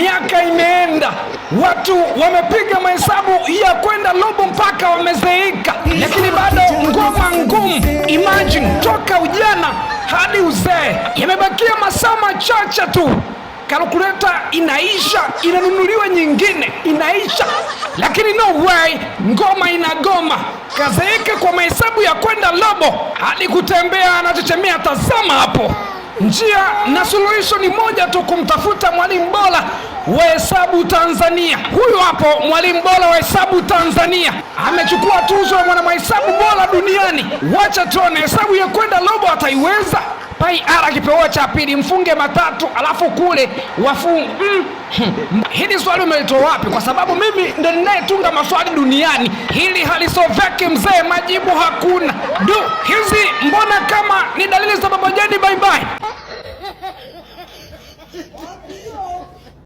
miaka imeenda, watu wamepiga mahesabu ya kwenda robo mpaka wamezeeka, lakini bado ngoma ngumu. Imagine, toka ujana hadi uzee yamebakia masaa machache tu, kalkuleta inaisha, inanunuliwa nyingine inaisha, lakini no way, ngoma inagoma. Kazeeka kwa mahesabu ya kwenda robo hadi kutembea anachechemea. Tazama hapo, njia na suluhisho ni moja tu, kumtafuta mwalimu bora wa hesabu Tanzania. Huyu hapo mwalimu bora wa hesabu Tanzania, amechukua tuzo ya mwana mahesabu bora duniani. Wacha tuone hesabu ya kwenda robo ataiweza. Pai ara kipewa cha pili, mfunge matatu alafu kule Hili swali umelitoa wapi? Kwa sababu mimi ndo ninayetunga maswali duniani. Hili halisoveki mzee, majibu hakuna. Hizi mbona kama ni dalili za Baba Jeni? Bye bye.